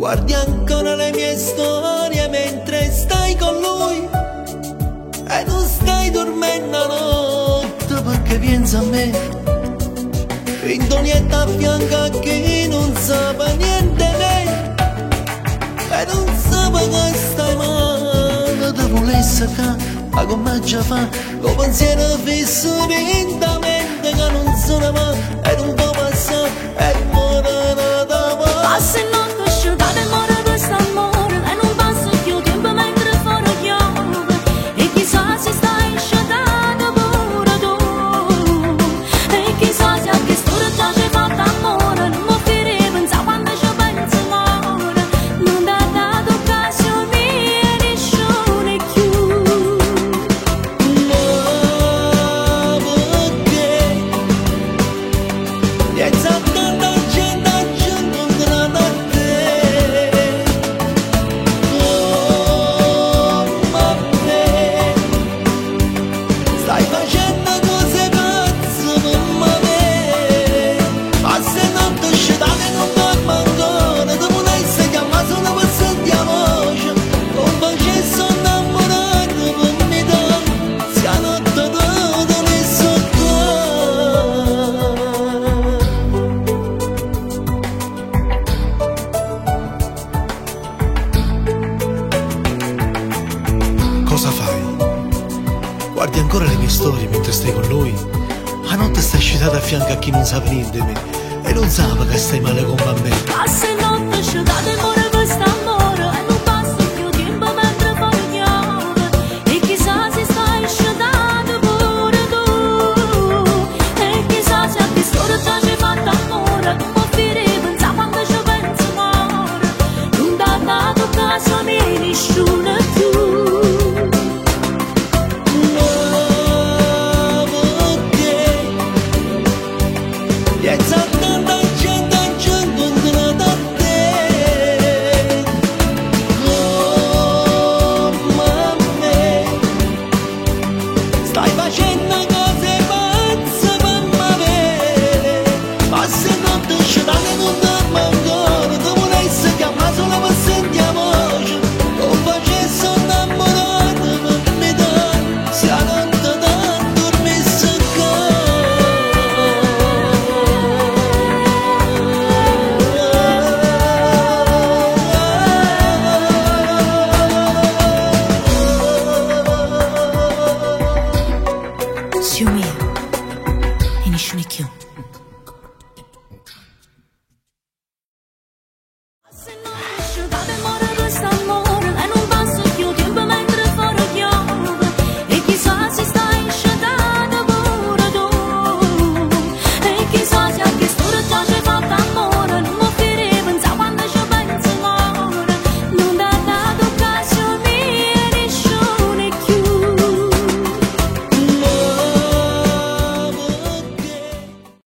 Guardi ancora le mie storie mentre stai con lui e non stai dormendo la notte perché pensi a me. Intonietta a fianco a chi non sa niente di me e non sa che stai male. Te volesse a come già fa con pensiero fisso lentamente che non sono mai e non può passare e muore da me. Passa in notte asciugata e muore questo amore e non passa più tempo mentre fuori piove e chissà se stai asciugata pure tu e chissà se anche storia già ci hai fatto amore. Non mi fare pensare quando ci penso amore, non ti ha dato occasione e nessuno è più. Cosa fai? Guardi ancora le mie storie mentre stai con lui? A notte stai scitata a fianco a chi non sa niente di me e non sa che stai male con me. Passa in notte asciugata e muore questo amore e non passa più tempo mentre fuori piove e chissà se stai asciugata pure tu e chissà se anche storia già ci hai fatto amore. Non mi fare pensare quando ci penso amore, non ti ha dato occasione a nessuno più. Stai facendo cose pazze per me, ma se non ti scendete non dormo ancora, tu volessi chiamare solo per sentire voce, non facessi innamorato per me da, se a notte da dormisse Zio mio, e nessuno è più. Se non asciugate